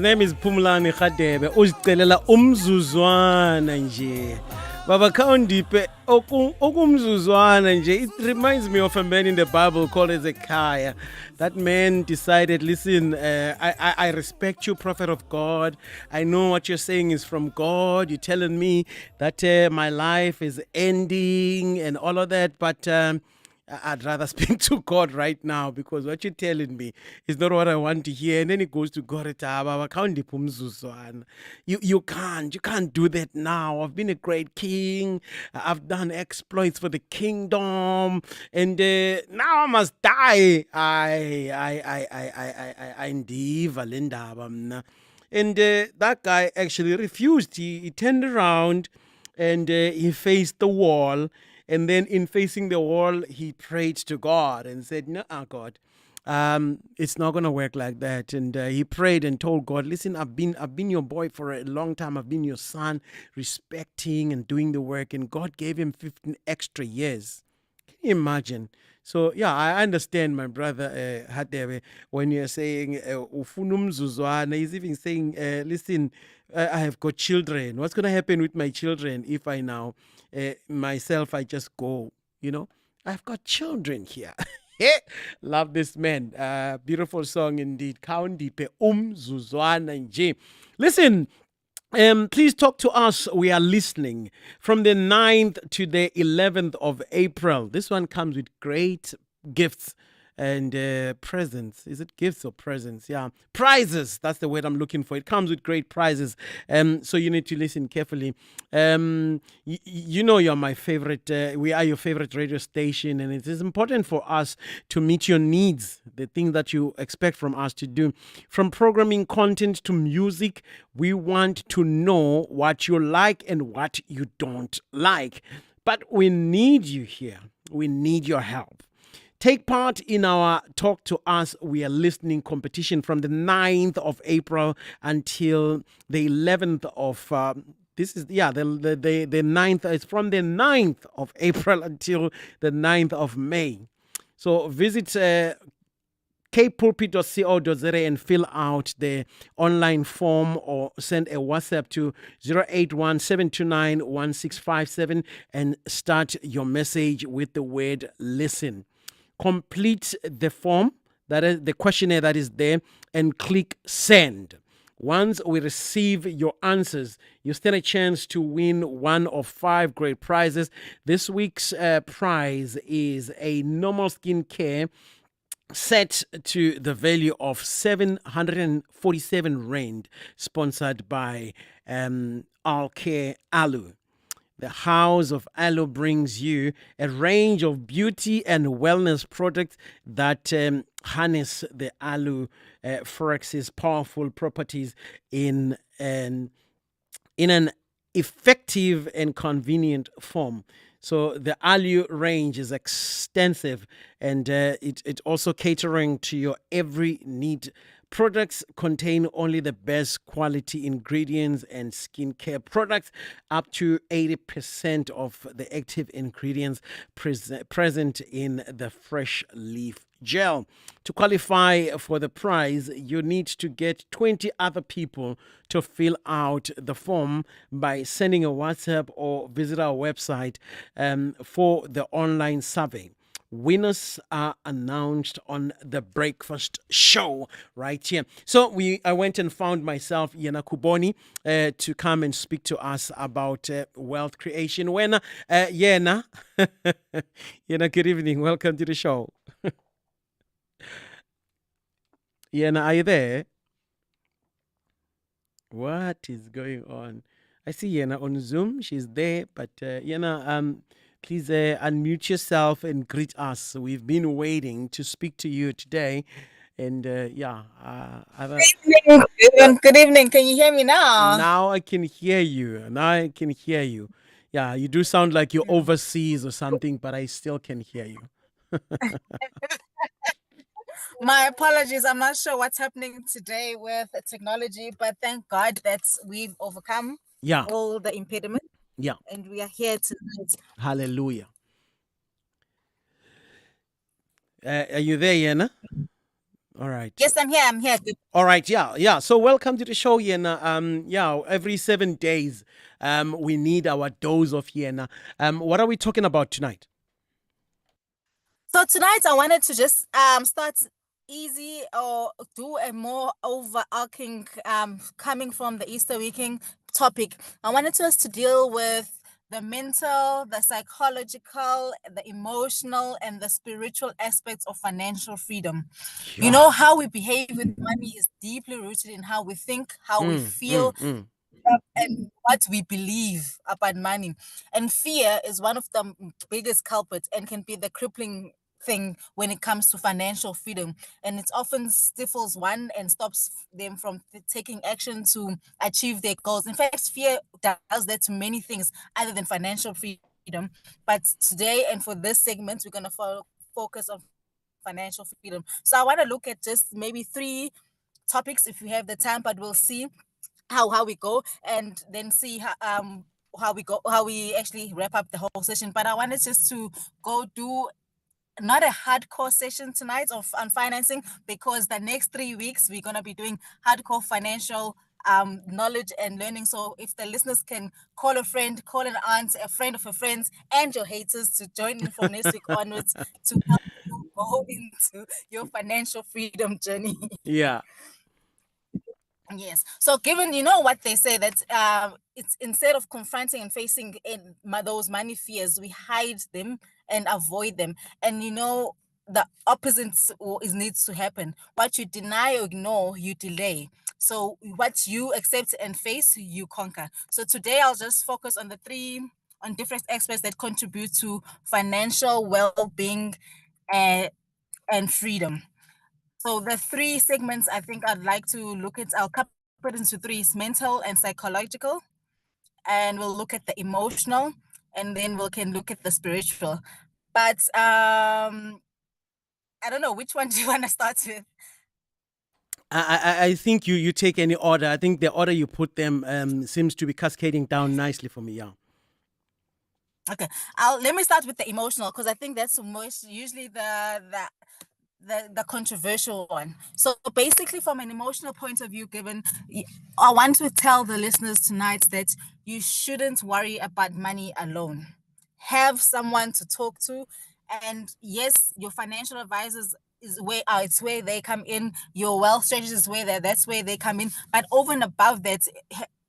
name is Phumlani Khadebe. Uzicelela umzuzwana nje. Baba Kaundipe okumzuzwana nje. It reminds me of a man in the Bible called Ezekiah. That man decided, listen, I respect you, prophet of God. I know what you're saying is from God. You're telling me that my life is ending and all of that, but I'd rather speak to God right now because what you're telling me is not what I want to hear. And then he goes to God. You can't do that now. I've been a great king. I've done exploits for the kingdom, and now I must die. And that guy actually refused. He turned around and he faced the wall. And then in facing the wall, he prayed to God and said, no, God, it's not going to work like that. And he prayed and told God, listen, I've been your boy for a long time. I've been your son, respecting and doing the work. And God gave him 15 extra years. Can you imagine? So, yeah, I understand, my brother Hadebe, when you're saying, he's even saying, listen, I have got children. What's going to happen with my children if I now, myself, I just go, I've got children here. Love this man. Beautiful song indeed. Kaundipe umzuzwana nje. Listen, please talk to us. We are listening from the 9th to the 11th of April. This one comes with great gifts and presents. Is it gifts or presents? Yeah. Prizes. That's the word I'm looking for. It comes with great prizes. So you need to listen carefully. You're my favorite. We are your favorite radio station, and it is important for us to meet your needs, the things that you expect from us to do. From programming content to music, we want to know what you like and what you don't like. But we need you here. We need your help. Take part in our Talk to Us, We Are Listening competition from the 9th of April until the 11th of, the 9th, it's from the 9th of April until the 9th of May. So visit kpulpit.co.za and fill out the online form or send a WhatsApp to 081-729-1657 and start your message with the word listen. Complete the form, that is the questionnaire that is there, and click send. Once we receive your answers, you stand a chance to win one of 5 great prizes. This week's prize is a normal skincare set to the value of 747 Rand, sponsored by Alcare Alu. The House of Aloe brings you a range of beauty and wellness products that harness the aloe forex's powerful properties in an effective and convenient form. So the aloe range is extensive, and it also catering to your every need. Products contain only the best quality ingredients and skincare products. Up to 80% of the active ingredients present in the fresh leaf gel. To qualify for the prize, you need to get 20 other people to fill out the form by sending a WhatsApp or visit our website for the online survey. Winners are announced on the breakfast show right here. So I went and found myself Yena Kuboni to come and speak to us about wealth creation. Yena, Yena, good evening. Welcome to the show. Yena, are you there? What is going on? I see Yena on Zoom. She's there, but Yena, please unmute yourself and greet us. We've been waiting to speak to you today. And Good evening. Can you hear me now? Now I can hear you. Yeah, you do sound like you're overseas or something, but I still can hear you. My apologies. I'm not sure what's happening today with technology, but thank God that we've overcome all the impediments. Yeah. And we are here tonight. Hallelujah. Are you there, Yena? All right. Yes, I'm here. I'm here. All right. Yeah. So welcome to the show, Yena. Every 7 days, we need our dose of Yena. What are we talking about tonight? So tonight I wanted to just start easy or do a more overarching coming from the Easter weekend topic. I wanted us to deal with the mental, the psychological, the emotional, and the spiritual aspects of financial freedom. You know, how we behave with money is deeply rooted in how we think, how we feel, and what we believe about money. And fear is one of the biggest culprits and can be the crippling thing when it comes to financial freedom. And it often stifles one and stops them from taking action to achieve their goals. In fact, fear does that to many things other than financial freedom. But today and for this segment, we're going to focus on financial freedom. So I want to look at just maybe 3 topics if we have the time, but we'll see how we go, and then see how we actually wrap up the whole session. But I wanted just to go do not a hardcore session tonight on financing, because the next 3 weeks we're going to be doing hardcore financial knowledge and learning. So if the listeners can call a friend, call an aunt, a friend of a friend, and your haters to join in from next week onwards to help you go into your financial freedom journey. Yeah. Yes. So, given you know what they say that it's instead of confronting and facing those money fears, we hide them and avoid them. And the opposite is needs to happen. What you deny or ignore, you delay. So, what you accept and face, you conquer. So today, I'll just focus on on different aspects that contribute to financial well-being and freedom. So the 3 segments I think I'd like to look at, I'll cut it into 3: mental and psychological, and we'll look at the emotional, and then we can look at the spiritual. But I don't know, which one do you want to start with? I think you take any order. I think the order you put them seems to be cascading down nicely for me. Yeah. Okay, let me start with the emotional, because I think that's most usually the controversial one. So basically, from an emotional point of view, I want to tell the listeners tonight that you shouldn't worry about money alone. Have someone to talk to, and yes, your financial advisors is where it's where they come in. Your wealth strategies is that's where they come in. But over and above that,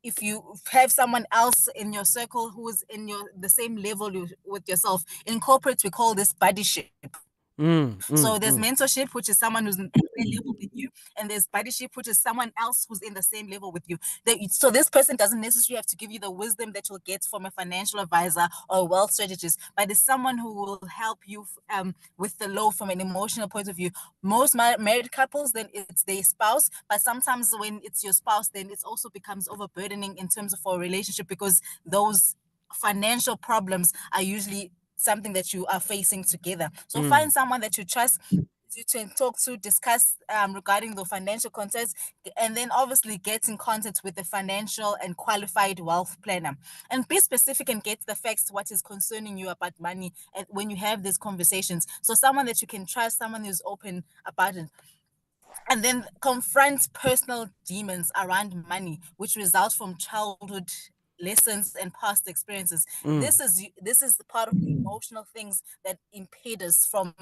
if you have someone else in your circle who's in the same level with yourself, in corporate we call this buddyship. So there's mentorship, which is someone who's in the same level with you, and there's buddyship, which is someone else who's in the same level with you. So this person doesn't necessarily have to give you the wisdom that you'll get from a financial advisor or a wealth strategist, but it's someone who will help you with the load from an emotional point of view. Most married couples, then it's their spouse, but sometimes when it's your spouse, then it also becomes overburdening in terms of a relationship, because those financial problems are usually something that you are facing together. So find someone that you trust, you can talk to, discuss regarding the financial concerns, and then obviously get in contact with the financial and qualified wealth planner. And be specific and get the facts, what is concerning you about money, and when you have these conversations. So someone that you can trust, someone who's open about it. And then confront personal demons around money, which result from childhood lessons and past experiences. This is the part of the emotional things that impede us from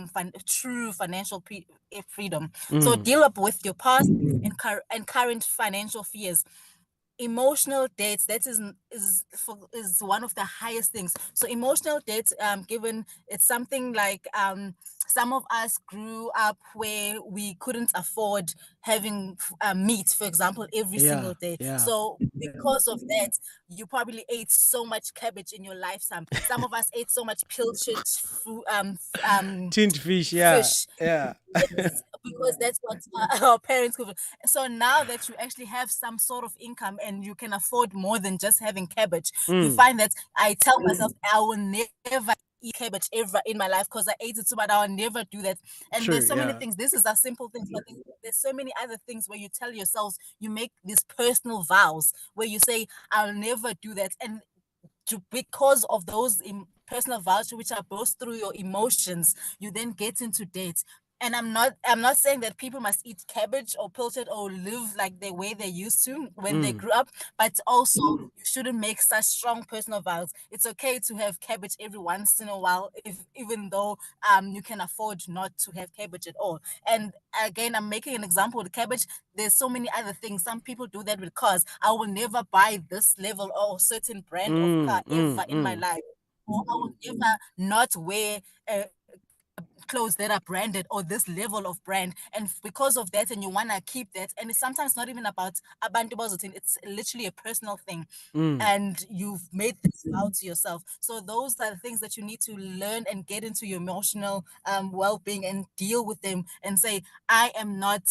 true financial freedom. So deal up with your past and current financial fears. Emotional debts, that is one of the highest things. So emotional debts, given it's something like some of us grew up where we couldn't afford having meat, for example, every single day. So because of that, you probably ate so much cabbage in your lifetime. Some of us ate so much pilchard tinned fish. fish. Yeah. Yes, because that's what our parents could. So now that you actually have some sort of income and you can afford more than just having cabbage, you find that I tell myself I will never eat cabbage ever in my life because I ate it so much. I'll never do that. And there's so many things. This is a simple thing, but there's so many other things where you tell yourselves, you make these personal vows where you say, I'll never do that. And because of those personal vows, which are both through your emotions, you then get into debt. And I'm not saying that people must eat cabbage or pilchard or live like the way they used to when they Mm. grew up, but also you shouldn't make such strong personal vows. It's okay to have cabbage every once in a while, if even though you can afford not to have cabbage at all. And again, I'm making an example with cabbage. There's so many other things. Some people do that with cars. I will never buy this level or certain brand of car Mm. ever Mm. in my Mm. life. Or I will never not wear clothes that are branded or this level of brand, and because of that, and you want to keep that, and it's sometimes not even about abantu bazothini, it's literally a personal thing, Mm. and you've made this vow to yourself. So those are the things that you need to learn and get into your emotional well-being and deal with them and say, I am not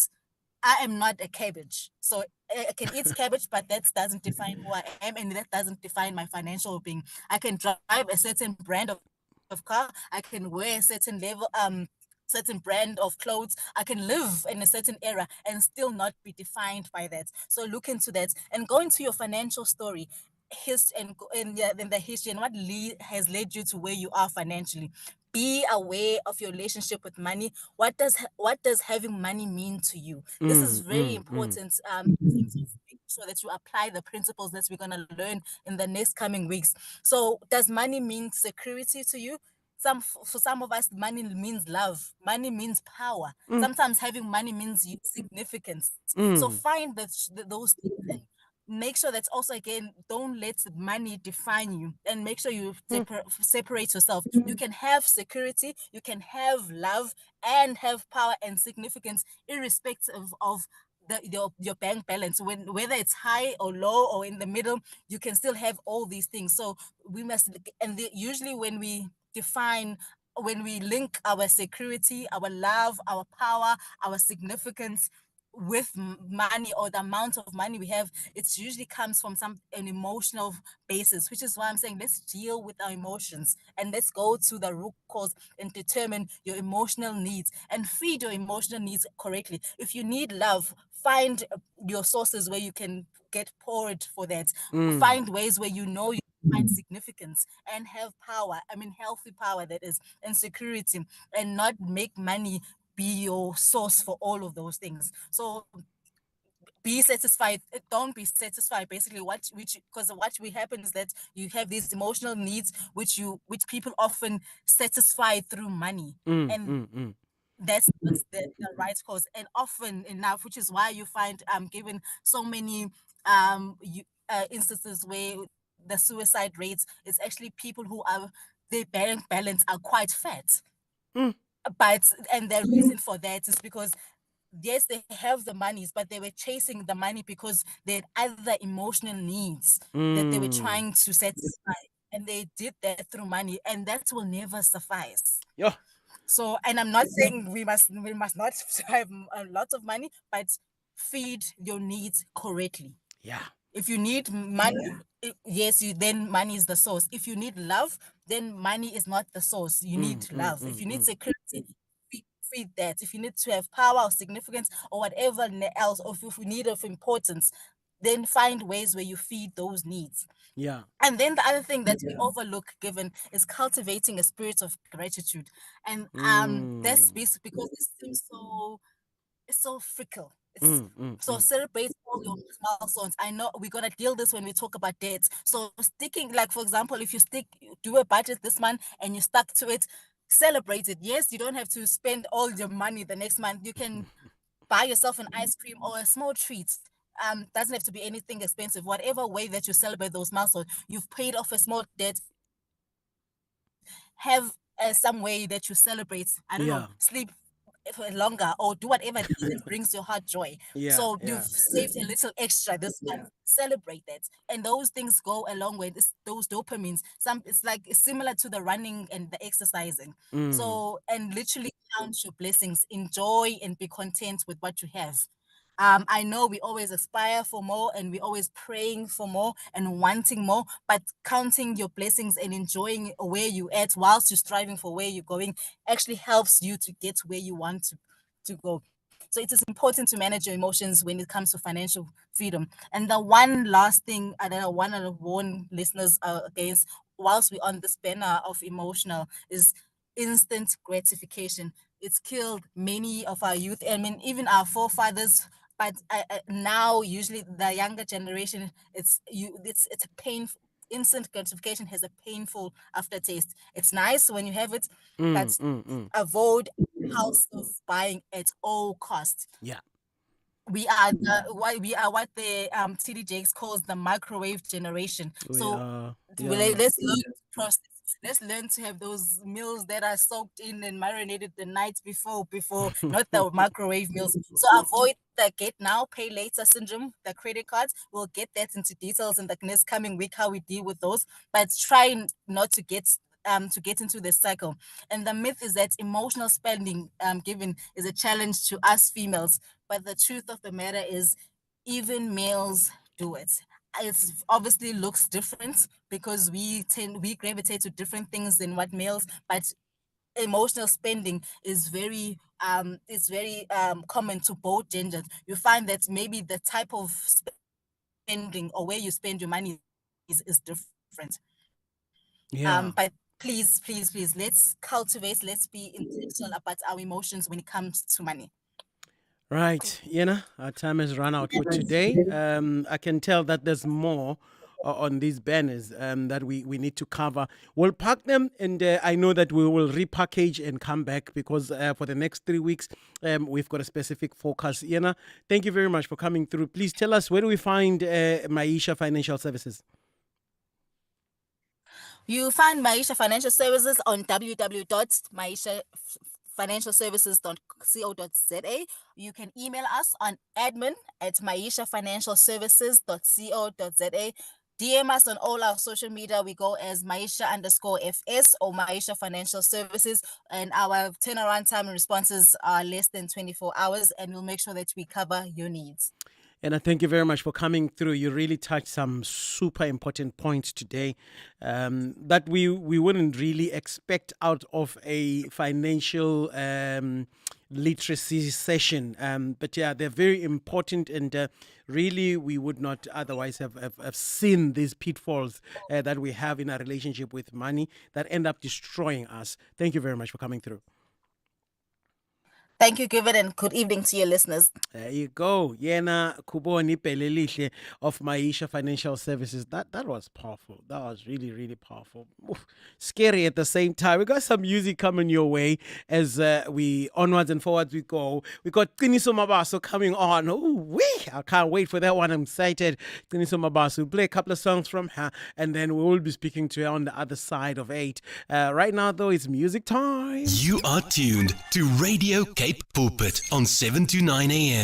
a cabbage. So I can eat cabbage, but that doesn't define who I am, and that doesn't define my financial being. I can drive a certain brand of car. I can wear a certain brand of clothes. I can live in a certain era and still not be defined by that. So look into that and go into your financial story, in the history, and what has led you to where you are financially. Be aware of your relationship with money. What does having money mean to you? This is Mm. very Mm. Mm. important, in terms of making sure that you apply the principles that we're going to learn in the next coming weeks. So does money mean security to you? For some of us, money means love. Money means power. Mm. Sometimes having money means significance. So Mm. find those things and make sure that also, again, don't let money define you, and make sure you Mm. separate yourself. You can have security, you can have love, and have power and significance, irrespective of your bank balance, whether it's high or low or in the middle. You can still have all these things. So we must, usually when we link our security, our love, our power, our significance with money, or the amount of money we have, it usually comes from an emotional basis, which is why I'm saying let's deal with our emotions and let's go to the root cause and determine your emotional needs and feed your emotional needs correctly. If you need love, find your sources where you can get poured for that. Mm. Find ways where you find significance and have power. I mean, healthy power, that is, and security, and not make money be your source for all of those things. So be satisfied. Don't be satisfied. Basically, because what we happen is that you have these emotional needs, which people often satisfy through money, Mm. and Mm. Mm. that's the right cause. And often enough, which is why you find given so many instances where the suicide rates is actually people who are their bank balance are quite fat. Mm. But and the reason for that is because yes, they have the monies, but they were chasing the money because they had other emotional needs that they were Mm. trying to satisfy, and they did that through money, and that will never suffice. Yeah. So, and I'm not saying we must not have a lot of money, but feed your needs correctly. Yeah. If you need money, yes, then money is the source. If you need love, then money is not the source. You Mm. need Mm. love. If Mm. you need Mm. security, feed that. If you need to have power or significance or whatever else, or if you need of importance, then find ways where you feed those needs. Yeah. And then the other thing that we overlook given is cultivating a spirit of gratitude. And that's Mm. basically because it seems so fickle. It's Mm. Mm. so Mm. celebrate all your milestones. I know we're gonna deal this when we talk about dates. So sticking, like for example, if do a budget this month and you stuck to it, celebrate it. Yes, you don't have to spend all your money the next month. You can buy yourself an ice cream or a small treat. Doesn't have to be anything expensive. Whatever way that you celebrate those milestones, you've paid off a small debt. Have some way that you celebrate. I don't know, Yeah. sleep for longer or do whatever it is that brings your heart joy. Yeah. So you've Yeah. saved a little extra this month. Celebrate that, and those things go a long way. Those dopamines. It's like it's similar to the running and the exercising. Mm. So and literally count your blessings. Enjoy and be content with what you have. I know we always aspire for more and we're always praying for more and wanting more, but counting your blessings and enjoying where you at whilst you're striving for where you're going actually helps you to get where you want to go. So it is important to manage your emotions when it comes to financial freedom. And the one last thing I don't know, one of the warn listeners against whilst we're on this banner of emotional is instant gratification. it's killed many of our youth. I mean, even our forefathers. But now, usually the younger generation, it's a painful. Instant gratification has a painful aftertaste. It's nice when you have it, but avoid impulsive buying at all costs. Yeah. We are what the TD Jakes calls the microwave generation. So let's learn to process. Let's learn to have those meals that are soaked in and marinated the night before, not the microwave meals. So avoid the get now, pay later syndrome, the credit cards. We'll get that into details in the next coming week, how we deal with those. But try not to get into this cycle. And the myth is that emotional spending given is a challenge to us females. But the truth of the matter is, even males do it. It obviously looks different because we gravitate to different things than what males, but emotional spending is very common to both genders. You find that maybe the type of spending or where you spend your money is different. Yeah. But please, let's cultivate, let's be intentional about our emotions when it comes to money. Right, Yena, our time has run out for today. I can tell that there's more on these banners that we need to cover. We'll pack them, and I know that we will repackage and come back because for the next 3 weeks, we've got a specific focus. Yena, thank you very much for coming through. Please tell us, where do we find Maisha Financial Services? You find Maisha Financial Services on www.maishafinancialservices.co.za. You can email us on admin@maishafinancialservices.co.za. DM us on all our social media. We go as Maisha_FS or Maisha Financial Services, and our turnaround time and responses are less than 24 hours, and we'll make sure that we cover your needs. And I thank you very much for coming through. You really touched some super important points today that we wouldn't really expect out of a financial literacy session. But yeah, they're very important, and really we would not otherwise have seen these pitfalls that we have in our relationship with money that end up destroying us. Thank you very much for coming through. Thank you, Given, and good evening to your listeners. There you go. Yena Kuboni Pelelihle of Maisha Financial Services. That was powerful. That was really, really powerful. Oof, scary at the same time. We got some music coming your way as we onwards and forwards we go. We got Qiniso Mabaso coming on. I can't wait for that one. I'm excited. Qiniso Mabaso. We'll play a couple of songs from her, and then we will be speaking to her on the other side of 8. Right now, though, it's music time. You are tuned to Radio Cape Pulpit on 7 to 9 a.m.